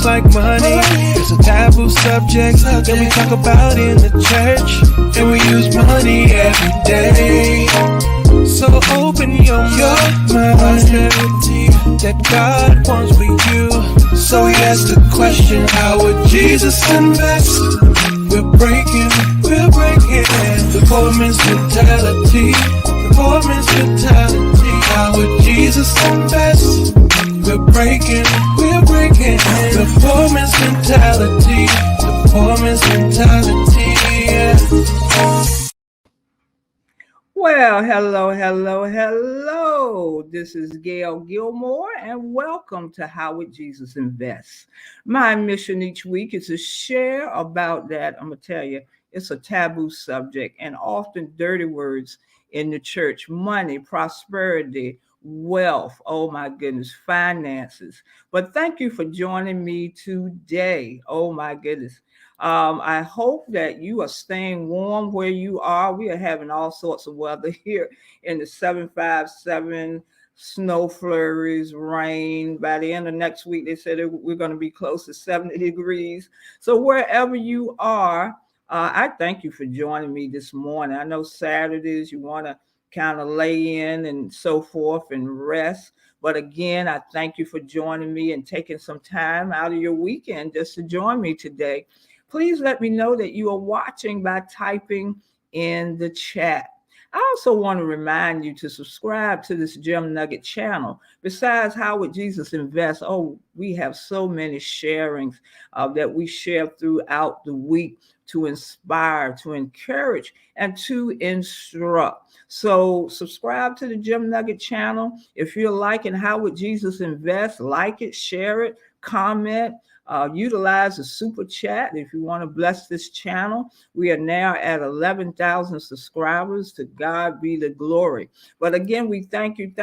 just like money. It's a taboo subject that we talk about in the church, and we use money every day. So open your mind, prosperity that God wants for you. So he asked the question, how would Jesus invest? We're breaking the poor man's mentality. The poor man's mentality. How would Jesus invest? We're breaking the poor man's mentality. The poor man's mentality. Yeah. Well, hello. This is Gayle Gilmore, and welcome to How Would Jesus Invest? My mission each week is to share about that. I'm going to tell you, it's a taboo subject and often dirty words in the church: money, prosperity, wealth, oh my goodness, finances. But thank you for joining me today. Oh my goodness. I hope that you are staying warm where you are. We are having all sorts of weather here in the 757, snow flurries, rain. By the end of next week, they said we're going to be close to 70 degrees. So wherever you are, I thank you for joining me this morning. I know Saturdays you want to kind of lay in and so forth and rest. But again, I thank you for joining me and taking some time out of your weekend just to join me today. Please let me know that you are watching by typing in the chat. I also want to remind you to subscribe to this Gem Nugget channel. Besides How Would Jesus Invest? Oh, we have so many sharings that we share throughout the week to inspire, to encourage, and to instruct. So subscribe to the Gem Nugget channel. If you're liking How Would Jesus Invest, like it, share it, comment. Utilize the super chat if you want to bless this channel. We are now at 11,000 subscribers. To God be the glory. But again, we thank you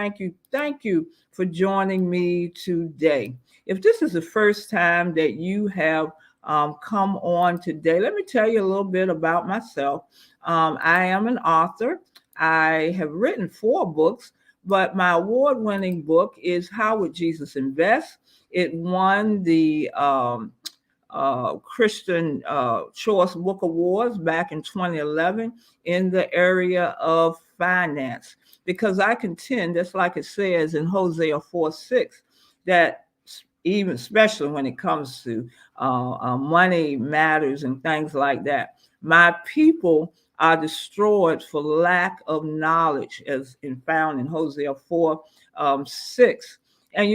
for joining me today. If this is the first time that you have come on today, let me tell you a little bit about myself. I am an author. I have written 4 books, but my award-winning book is How Would Jesus Invest? It won the Christian Choice Book Awards back in 2011 in the area of finance, because I contend, just like it says in Hosea 4:6, that even especially when it comes to money matters and things like that, my people are destroyed for lack of knowledge, as found in Hosea 4:6. And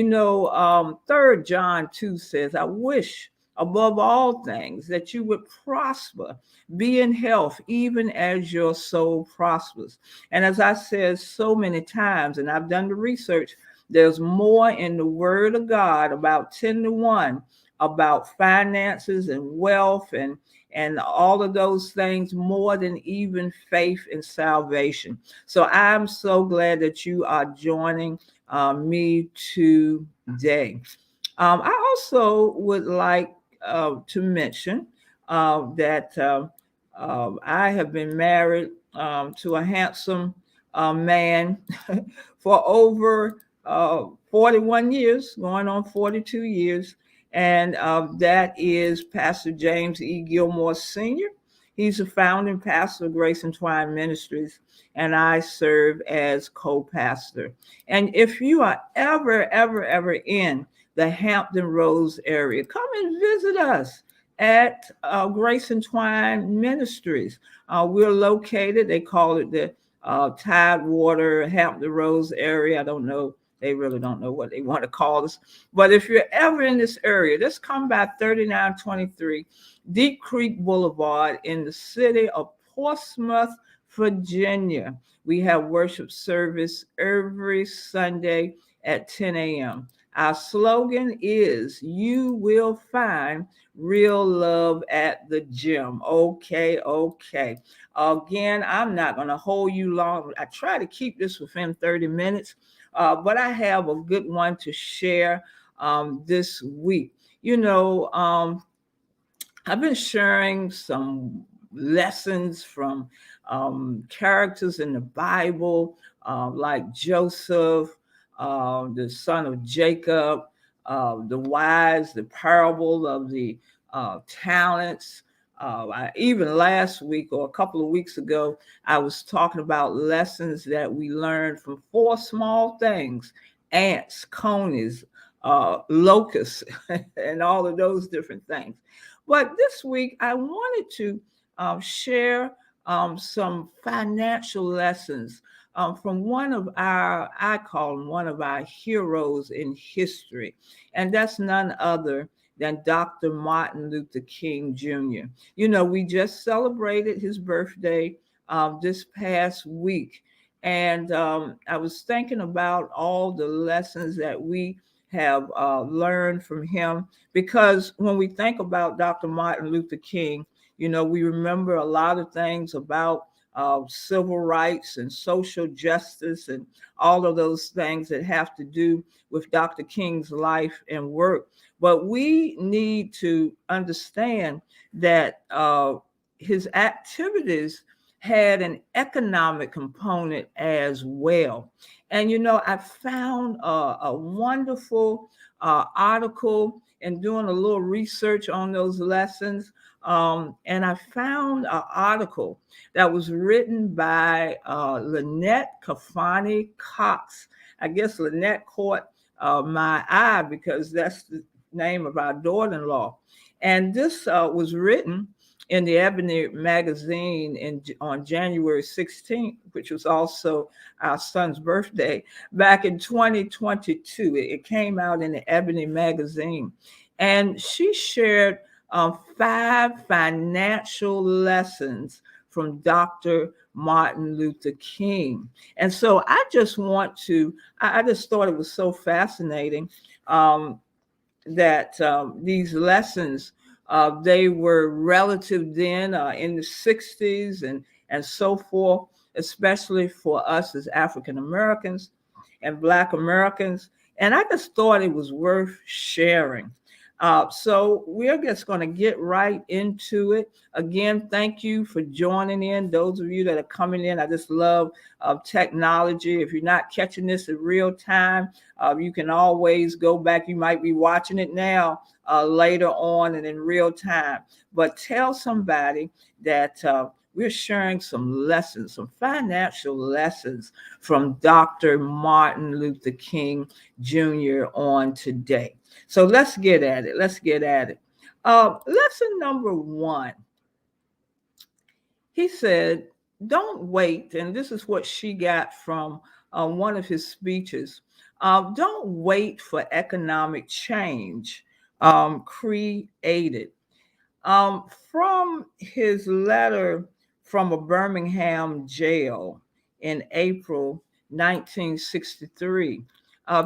3 John 2 says, I wish above all things that you would prosper, be in health, even as your soul prospers. And as I said so many times, and I've done the research, there's more in the Word of God, about 10-1, about finances and wealth and all of those things, more than even faith and salvation. So I'm so glad that you are joining me today. I also would like to mention that I have been married to a handsome man for over 41 years, going on 42 years. And that is Pastor James E. Gilmore Sr. He's the founding pastor of Grace and Twine Ministries, and I serve as co-pastor. And if you are ever in the Hampton Roads area, come and visit us at Grace and Twine Ministries. We're located, they call it the Tidewater, Hampton Roads area. I don't know. They really don't know what they want to call us. But if you're ever in this area, just come by 3923 Deep Creek Boulevard in the city of Portsmouth, Virginia. We have worship service every Sunday at 10 a.m. Our slogan is, you will find real love at the gym. Okay. Again, I'm not going to hold you long. I try to keep this within 30 minutes. But I have a good one to share this week. I've been sharing some lessons from characters in the Bible, like Joseph, the son of Jacob, the wise, the parable of the talents. Even last week or a couple of weeks ago, I was talking about lessons that we learned from four small things: ants, conies, locusts, and all of those different things. But this week, I wanted to share some financial lessons from one of our, I call him one of our heroes in history, and that's none other than Dr. Martin Luther King Jr. You know, we just celebrated his birthday this past week, and I was thinking about all the lessons that we have learned from him, because when we think about Dr. Martin Luther King, you know, we remember a lot of things about civil rights and social justice and all of those things that have to do with Dr. King's life and work. But we need to understand that his activities had an economic component as well. And, you know, I found a wonderful article and doing a little research on those lessons. And I found an article that was written by Lynette Kafani Cox. I guess Lynette caught my eye because that's the name of our daughter-in-law. And this was written in the Ebony magazine on January 16th, which was also our son's birthday, back in 2022. It came out in the Ebony magazine. And she shared 5 financial lessons from Dr. Martin Luther King. And so I just thought it was so fascinating that these lessons, they were relative then in the 60s and so forth, especially for us as African Americans and Black Americans. And I just thought it was worth sharing. So we're just going to get right into it. Again, thank you for joining in. Those of you that are coming in, I just love technology. If you're not catching this in real time, you can always go back. You might be watching it now later on and in real time. But tell somebody that we're sharing some lessons, some financial lessons from Dr. Martin Luther King Jr. on today. So let's get at it. Lesson number 1. He said, don't wait. And this is what she got from one of his speeches. Don't wait for economic change. Create it. From his letter from a Birmingham jail in April 1963,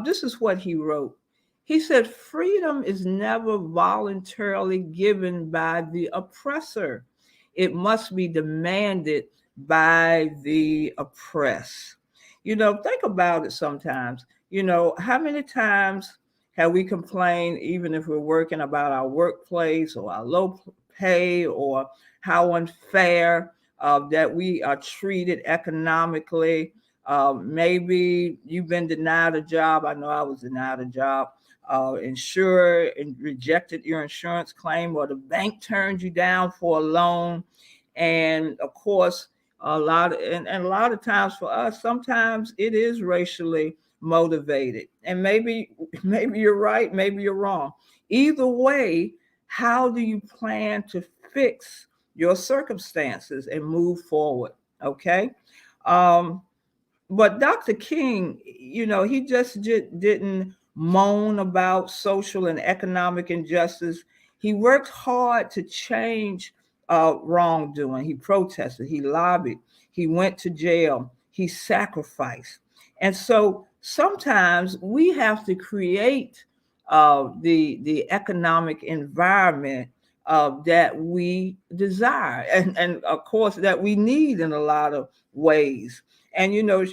this is what he wrote. He said, freedom is never voluntarily given by the oppressor. It must be demanded by the oppressed. You know, think about it sometimes. You know, how many times have we complained, even if we're working, about our workplace or our low pay or how unfair that we are treated economically? Maybe you've been denied a job. I know I was denied a job. Insured and rejected your insurance claim, or the bank turned you down for a loan. And of course, a lot of times for us, sometimes it is racially motivated. And maybe you're right, maybe you're wrong. Either way, how do you plan to fix your circumstances and move forward? Okay. But Dr. King, you know, he just didn't moan about social and economic injustice. He worked hard to change wrongdoing. He protested, he lobbied, he went to jail, he sacrificed. And so sometimes we have to create the economic environment that we desire, and of course that we need in a lot of ways. And, you know,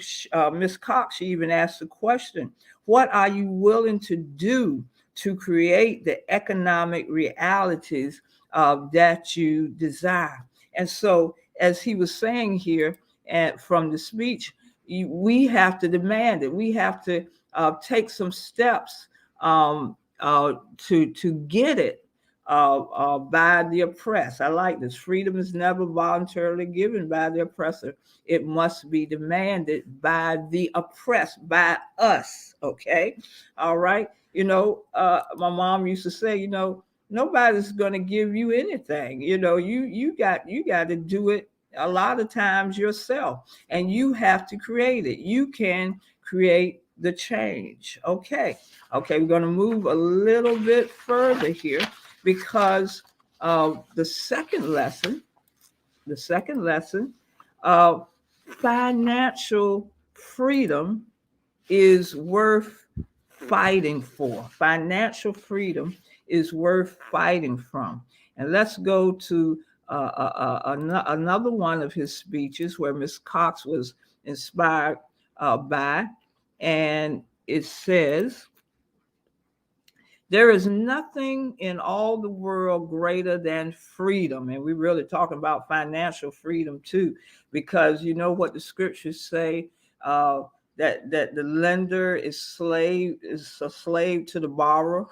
Ms. Cox, she even asked the question, what are you willing to do to create the economic realities that you desire? And so, as he was saying here from the speech, we have to demand it. We have to take some steps to get it by the oppressed. I like this. Freedom is never voluntarily given by the oppressor. It must be demanded by the oppressed, by us. Okay, all right. My mom used to say, nobody's going to give you anything. You got to do it a lot of times yourself, and you have to create it. You can create the change. Okay, we're going to move a little bit further here because the second lesson, uh, financial freedom is worth fighting for. Financial freedom is worth fighting from. And let's go to another one of his speeches where Miss Cox was inspired by, and it says, there is nothing in all the world greater than freedom. And we're really talking about financial freedom too, because you know what the scriptures say, that the lender is a slave to the borrower.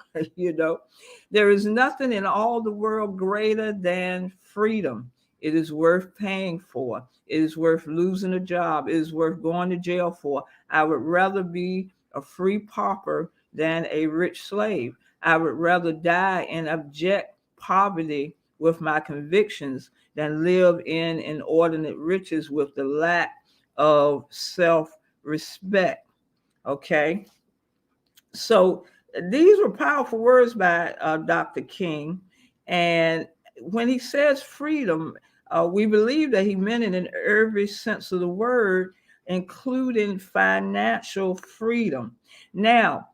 There is nothing in all the world greater than freedom. It is worth paying for. It is worth losing a job. It is worth going to jail for. I would rather be a free pauper than a rich slave. I would rather die in abject poverty with my convictions than live in inordinate riches with the lack of self-respect. Okay. So these were powerful words by Dr. King. And when he says freedom, we believe that he meant it in every sense of the word, including financial freedom. Now,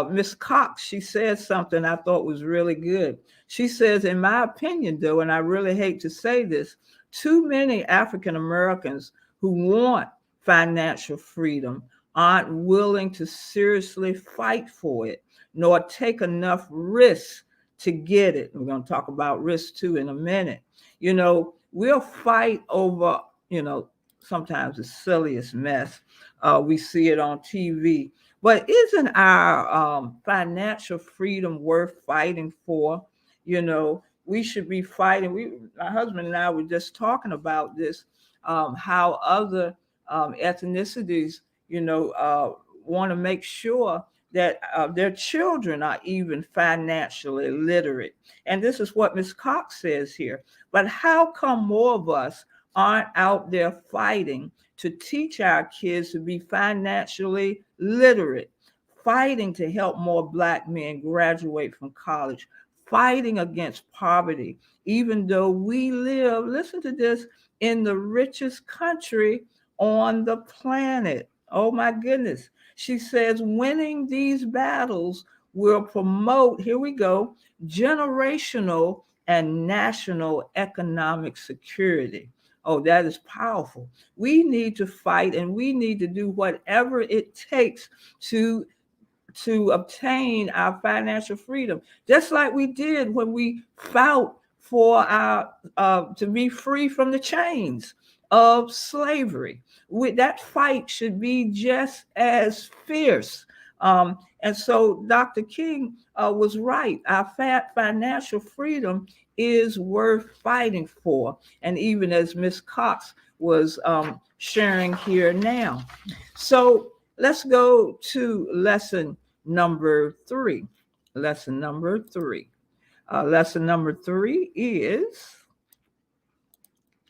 Miss Cox, she said something I thought was really good. She says, in my opinion, though, and I really hate to say this, too many African Americans who want financial freedom aren't willing to seriously fight for it, nor take enough risks to get it. We're going to talk about risk too in a minute. We'll fight over, sometimes the silliest mess. We see it on TV. But isn't our financial freedom worth fighting for? We should be fighting. My husband and I were just talking about this, how other ethnicities, want to make sure that their children are even financially literate. And this is what Ms. Cox says here. But how come more of us aren't out there fighting to teach our kids to be financially literate, fighting to help more Black men graduate from college, fighting against poverty, even though we live, listen to this, in the richest country on the planet? Oh my goodness. She says winning these battles will promote, here we go, generational and national economic security. Oh, that is powerful. We need to fight, and we need to do whatever it takes to obtain our financial freedom, just like we did when we fought for our to be free from the chains of slavery. That fight should be just as fierce. And so Dr. King was right. Our financial freedom is worth fighting for. And even as Miss Cox was sharing here now. So let's go to lesson number 3. Lesson number 3. Lesson number 3 is,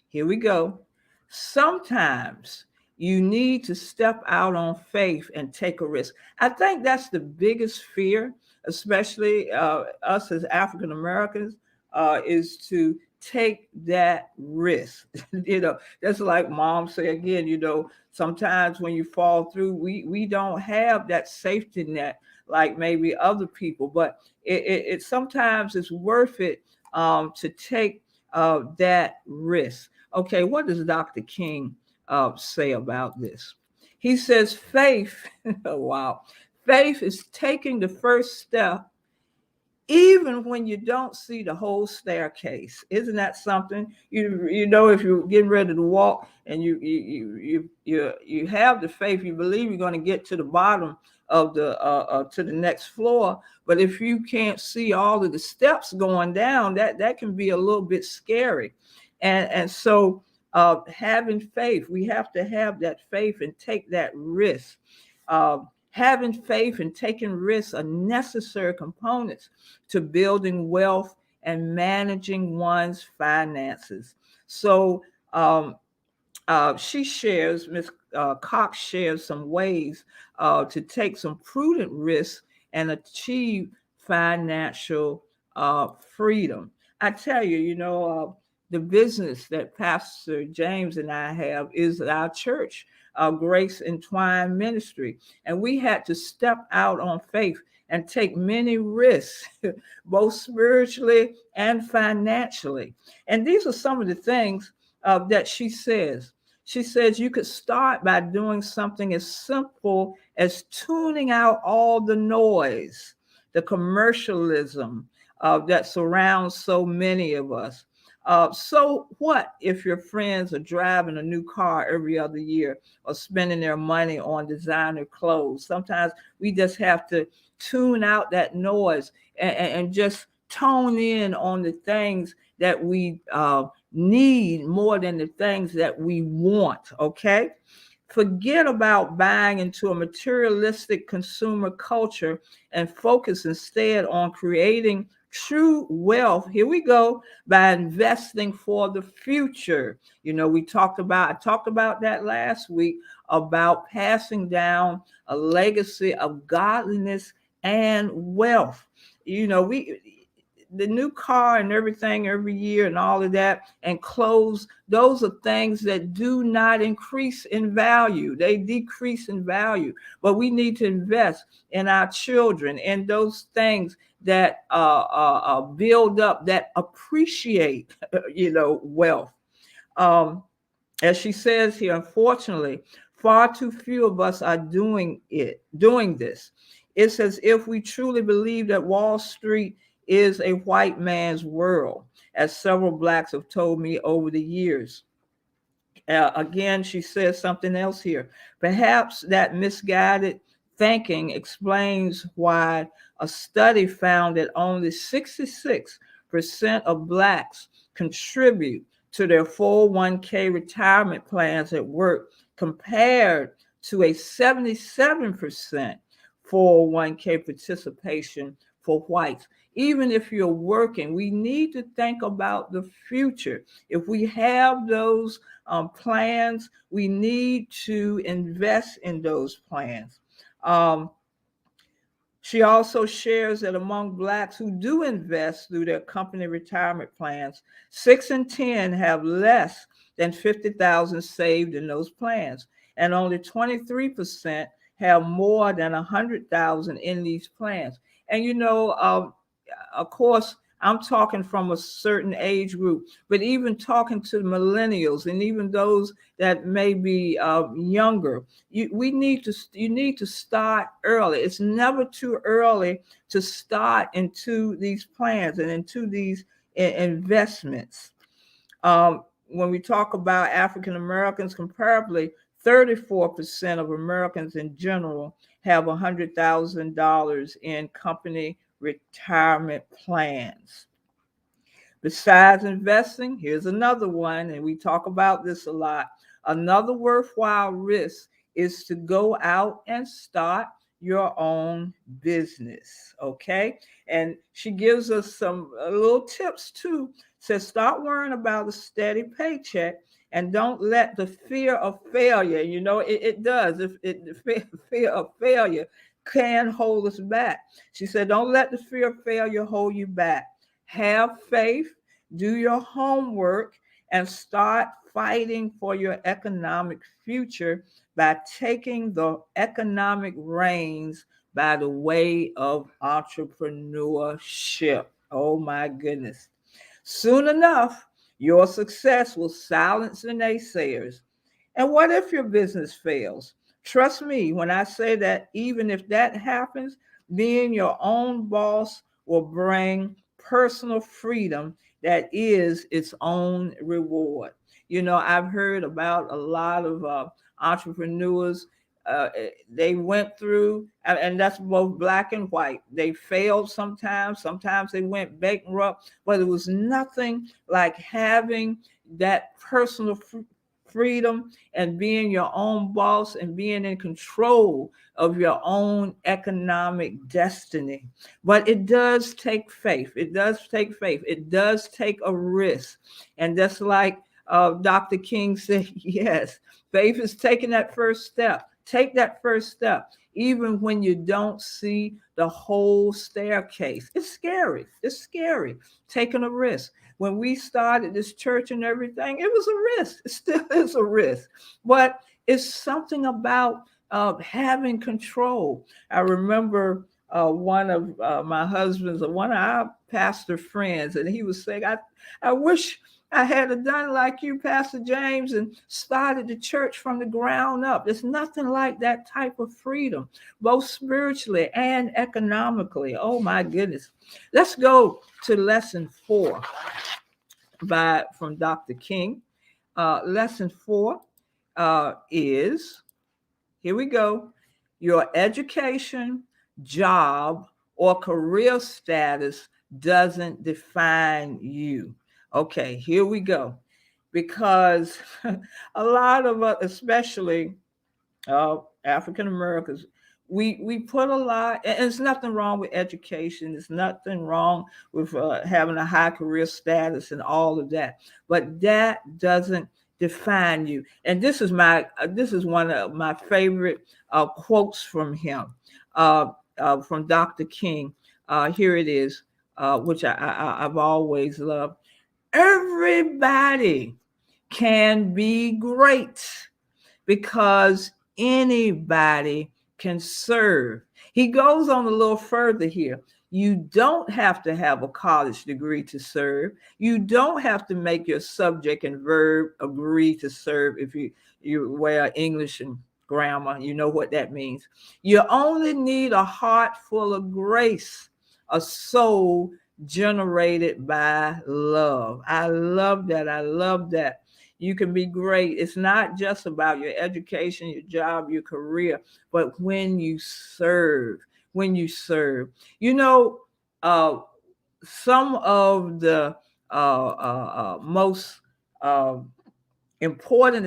here we go. Sometimes you need to step out on faith and take a risk. I think that's the biggest fear, especially us as African Americans, is to take that risk. That's like Mom say again, sometimes when you fall through, we don't have that safety net like maybe other people, but it sometimes it's worth it to take that risk. Okay, what does Dr. King say about this? He says faith, wow, faith is taking the first step even when you don't see the whole staircase. Isn't that something? If you're getting ready to walk and you have the faith, you believe you're going to get to the bottom of the to the next floor. But if you can't see all of the steps going down, that can be a little bit scary. And so having faith, we have to have that faith and take that risk. Having faith and taking risks are necessary components to building wealth and managing one's finances. So she shares, Miss Cox shares some ways to take some prudent risks and achieve financial freedom. I tell you, the business that Pastor James and I have is our church, Grace Entwined Ministry. And we had to step out on faith and take many risks, both spiritually and financially. And these are some of the things that she says. She says you could start by doing something as simple as tuning out all the noise, the commercialism that surrounds so many of us. So what if your friends are driving a new car every other year or spending their money on designer clothes? Sometimes we just have to tune out that noise and just tone in on the things that we need more than the things that we want. Okay. Forget about buying into a materialistic consumer culture and focus instead on creating true wealth. Here we go, by investing for the future. I talked about that last week, about passing down a legacy of godliness and wealth. We the new car and everything every year and all of that, and clothes, those are things that do not increase in value. They decrease in value. But we need to invest in our children and those things that build up, that appreciate, wealth. As she says here, unfortunately, far too few of us are doing this. It's as if we truly believe that Wall Street is a white man's world, as several blacks have told me over the years. Again, she says something else here. Perhaps that misguided thinking explains why a study found that only 66% of blacks contribute to their 401k retirement plans at work, compared to a 77% 401k participation for whites. Even if you're working, we need to think about the future. If we have those plans, we need to invest in those plans. She also shares that among blacks who do invest through their company retirement plans, 6 in 10 have less than 50,000 saved in those plans, and only 23% have more than 100,000 in these plans. And of course, I'm talking from a certain age group, but even talking to millennials and even those that may be younger, you need to start early. It's never too early to start into these plans and into these investments. When we talk about African Americans, comparably, 34% of Americans in general have $100,000 in company retirement plans. Besides investing, here's another one, and we talk about this a lot. Another worthwhile risk is to go out and start your own business. Okay. And she gives us some little tips too. Says, start worrying about a steady paycheck and don't let the fear of failure, it does. If the fear of failure can hold us back. She said, don't let the fear of failure hold you back. Have faith, do your homework, and start fighting for your economic future by taking the economic reins by the way of entrepreneurship. Oh my goodness. Soon enough, your success will silence the naysayers. And what if your business fails? Trust me when I say that even if that happens, being your own boss will bring personal freedom that is its own reward. I've heard about a lot of entrepreneurs they went through, and that's both black and white. They failed sometimes. Sometimes they went bankrupt, but it was nothing like having that personal freedom and being your own boss and being in control of your own economic destiny. But it does take faith. It does take faith. It does take a risk. And that's like Dr. King said, yes, faith is taking that first step. Take that first step, even when you don't see the whole staircase. It's scary. It's scary taking a risk. When we started this church and everything, it was a risk. It still is a risk. But it's something about having control. I remember one of my husband's, one of our pastor friends, and he was saying, I wish I had done like you, Pastor James, and started the church from the ground up. There's nothing like that type of freedom, both spiritually and economically. Oh my goodness. Let's go to lesson 4 from Dr. King. Lesson 4 is, here we go, your education, job, or career status doesn't define you. Okay, here we go. Because a lot of us, especially African Americans, we put a lot, and there's nothing wrong with education. There's nothing wrong with having a high career status and all of that. But that doesn't define you. And this is one of my favorite quotes from him, from Dr. King. Here it is, which I've always loved. Everybody can be great because anybody can serve. He goes on a little further here. You don't have to have a college degree to serve. You don't have to make your subject and verb agree to serve. If you wear English and grammar, you know what that means. You only need a heart full of grace, a soul generated by love. I love that. I love that. You can be great. It's not just about your education, your job, your career, but when you serve, you know, some of the most important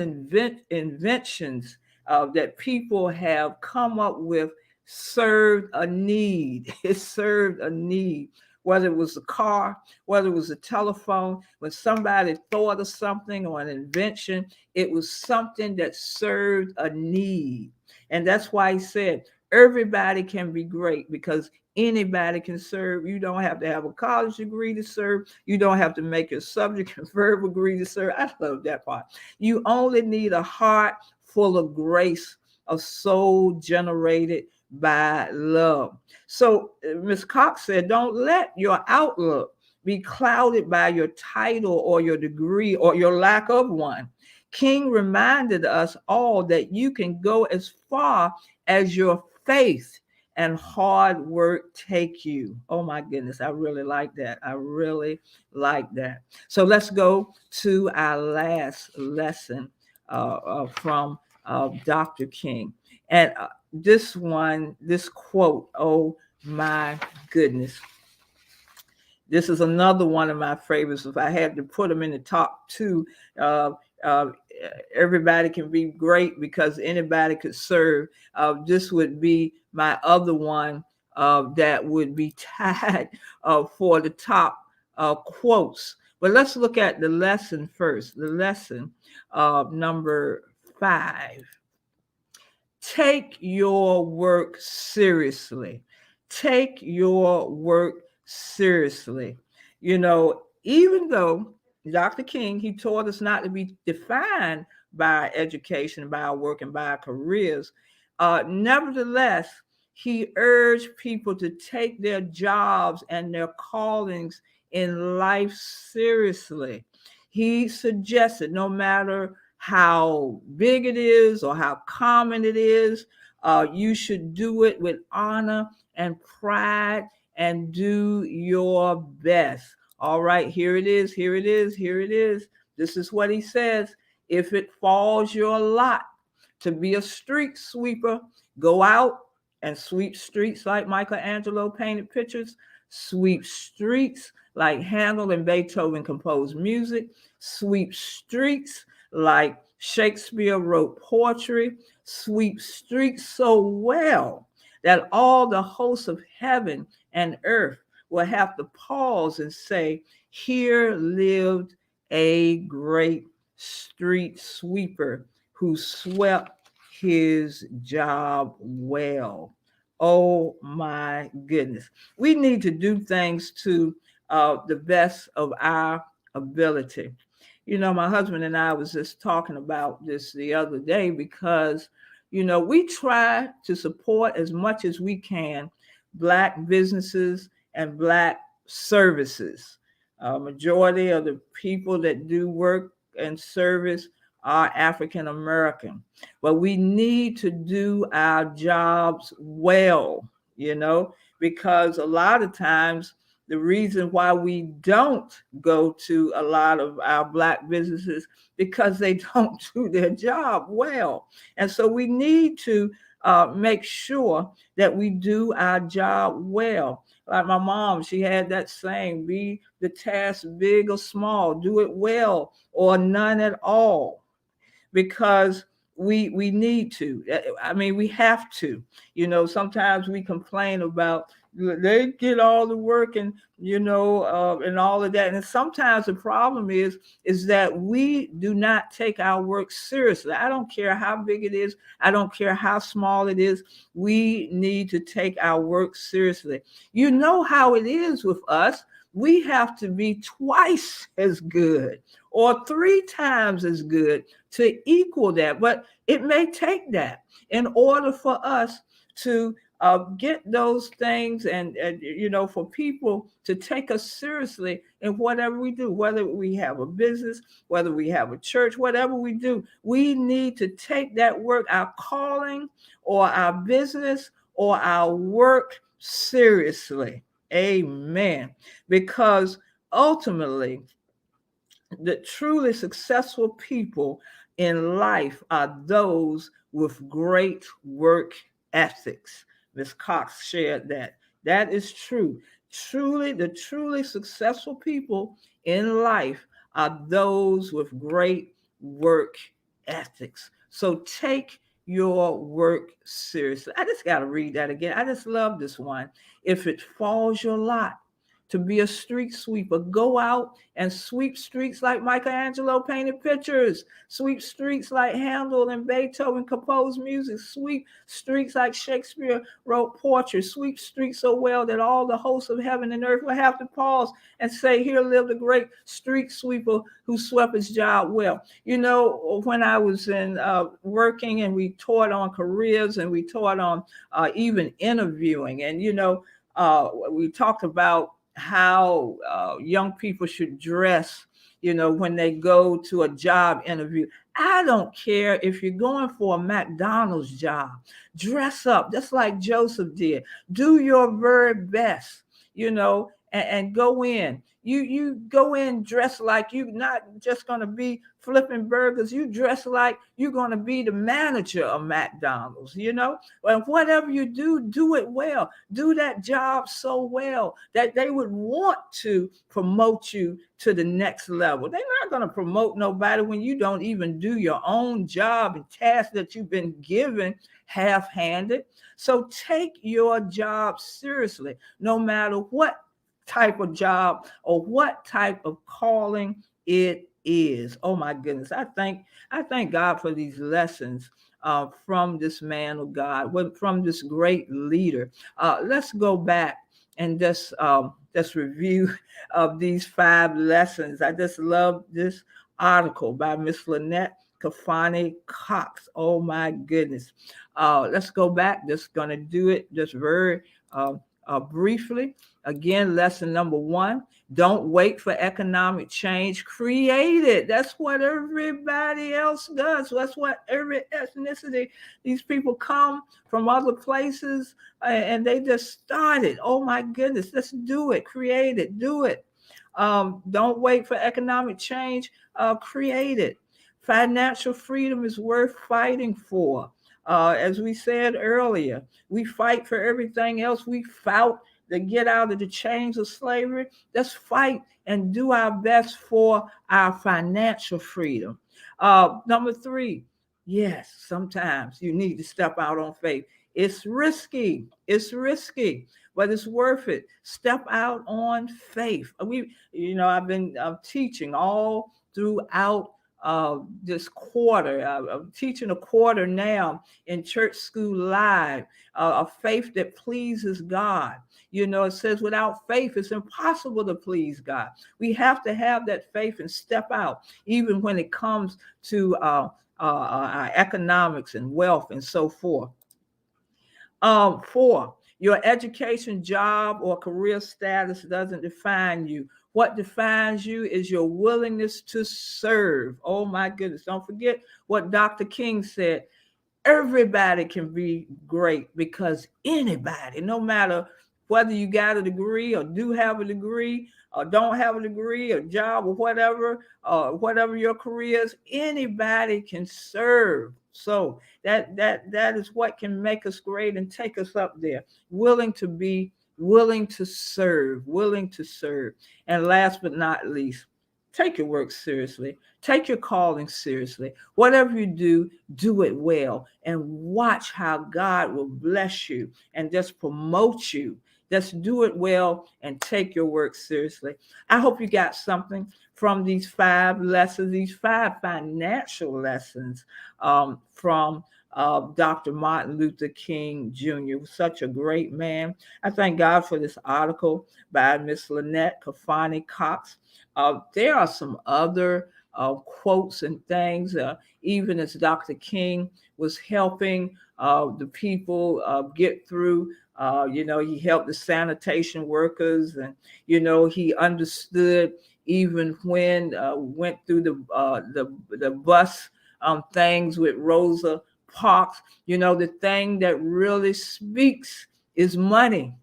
inventions that people have come up with served a need. It served a need. Whether it was a car, whether it was a telephone, when somebody thought of something or an invention, it was something that served a need. And that's why he said, everybody can be great because anybody can serve. You don't have to have a college degree to serve. You don't have to make your subject and verb agree to serve. I love that part. You only need a heart full of grace, a soul generated by love. So Ms. Cox said, don't let your outlook be clouded by your title or your degree or your lack of one. King reminded us all that you can go as far as your faith and hard work take you. Oh my goodness, I really like that. I really like that. So let's go to our last lesson from Dr. King. And this quote, oh my goodness. This is another one of my favorites. If I had to put them in the top 2, everybody can be great because anybody could serve. This would be my other one that would be tied for the top quotes. But let's look at the lesson first. The lesson number 5. Take your work seriously. Take your work seriously. You know, even though Dr. King, he taught us not to be defined by education, by our work, and by our careers, nevertheless, he urged people to take their jobs and their callings in life seriously. He suggested no matter how big it is or how common it is, you should do it with honor and pride and do your best. All right, here it is. This is what he says. If it falls your lot To be a street sweeper, go out and sweep streets like Michelangelo painted pictures, sweep streets like Handel and Beethoven composed music, sweep streets like Shakespeare wrote poetry, sweep streets so well that all the hosts of heaven and earth will have to pause and say, here lived a great street sweeper who swept his job well. Oh my goodness. We need to do things to the best of our ability. You know, my husband and I was just talking about this the other day because, you know, we try to support as much as we can Black businesses and Black services. Majority of the people that do work and service are African American, but we need to do our jobs well, you know, because a lot of times the reason why we don't go to a lot of our Black businesses because they don't do their job well. And so we need to make sure that we do our job well. Like my mom, she had that saying, be the task big or small, do it well or none at all, because we need to. I mean, we have to. You know, sometimes we complain about they get all the work and and all of that. And sometimes the problem is that we do not take our work seriously. I don't care how big it is. I don't care how small it is. We need to take our work seriously. You know how it is with us. We have to be twice as good or 3 times as good to equal that. But it may take that in order for us to get those things and for people to take us seriously in whatever we do, whether we have a business, whether we have a church, whatever we do. We need to take that work, our calling or our business or our work seriously. Amen. Because ultimately, the truly successful people in life are those with great work ethics. Ms. Cox shared that. That is true. The truly successful people in life are those with great work ethics. So take your work seriously. I just got to read that again. I just love this one. If it falls your lot to be a street sweeper, go out and sweep streets like Michelangelo painted pictures, sweep streets like Handel and Beethoven composed music, sweep streets like Shakespeare wrote poetry, sweep streets so well that all the hosts of heaven and earth will have to pause and say, here lived a great street sweeper who swept his job well. You know, when I was in working and we taught on careers and we taught on even interviewing, and we talked about how young people should dress, when they go to a job interview. I don't care if you're going for a McDonald's job, dress up just like Joseph did. Do your very best, and go in. You go in dressed like you're not just going to be flipping burgers. You dress like you're going to be the manager of McDonald's, And whatever you do, do it well. Do that job so well that they would want to promote you to the next level. They're not going to promote nobody when you don't even do your own job and tasks that you've been given half-handed. So take your job seriously, no matter what type of job or what type of calling it is. Oh my goodness. I thank God for these lessons from this man of God, from this great leader. Let's go back and just review of these 5 lessons. I just love this article by Miss Lynette Kafani Cox. Oh my goodness. Let's go back. Just gonna do it just very briefly. Again, lesson number 1, don't wait for economic change. Create it. That's what everybody else does. That's what every ethnicity, these people come from other places and they just started. Oh my goodness, let's do it. Create it. Do it. Don't wait for economic change. Create it. Financial freedom is worth fighting for. As we said earlier, we fight for everything else. We fought to get out of the chains of slavery. Let's fight and do our best for our financial freedom. Number 3, yes, sometimes you need to step out on faith. It's risky. It's risky, but it's worth it. Step out on faith. I've been teaching all throughout this quarter. I'm teaching a quarter now in Church School Live, a faith that pleases God. It says without faith, it's impossible to please God. We have to have that faith and step out, even when it comes to our economics and wealth and so forth. 4, your education, job, or career status doesn't define you. What defines you is your willingness to serve. Oh my goodness. Don't forget what Dr. King said. Everybody can be great because anybody, no matter whether you got a degree or do have a degree or don't have a degree or job or whatever your career is, anybody can serve. So that is what can make us great and take us up there. Willing to serve. And last but not least, take your work seriously. Take your calling seriously. Whatever you do, do it well, and watch how God will bless you and just promote you. Just do it well and take your work seriously. I hope you got something from these 5 lessons, these 5 financial lessons from Dr. Martin Luther King Jr., such a great man. I thank God for this article by Miss Lynette Kafani Cox. There are some other quotes and things, even as Dr. King was helping the people get through. He helped the sanitation workers, and he understood even when went through the bus things with Rosa Parks. The thing that really speaks is money.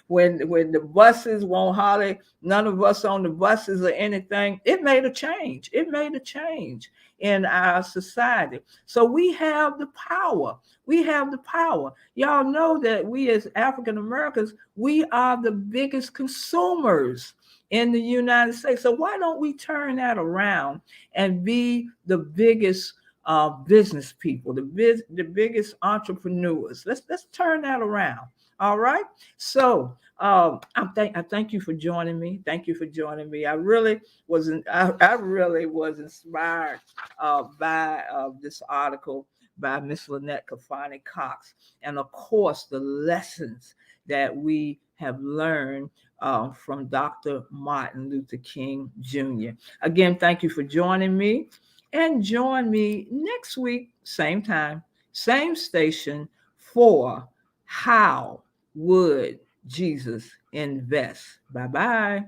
When the buses won't holler, none of us on the buses or anything, it made a change. It made a change in our society. So we have the power. We have the power. Y'all know that we as African Americans, we are the biggest consumers in the United States. So why don't we turn that around and be the biggest business people, the biggest entrepreneurs? Let's turn that around. All right. So I thank you for joining me. Thank you for joining me. I really was inspired by this article by Miss Lynette Kafani Cox, and of course the lessons that we have learned from Dr. Martin Luther King Jr. Again, thank you for joining me, and join me next week, same time, same station, for How Would Jesus Invest? Bye-bye.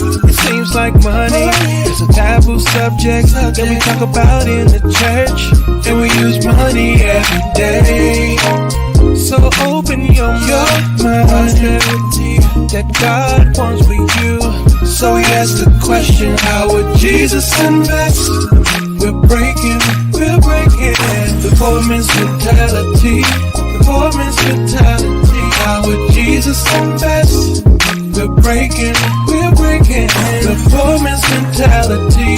It seems like money is a taboo subject that we talk about in the church, and we use money every day. So open your mind, that God wants for you. So he asked the question, how would Jesus invest? We're breaking the poor man's mentality. How would Jesus invest? We're breaking the poor man's mentality.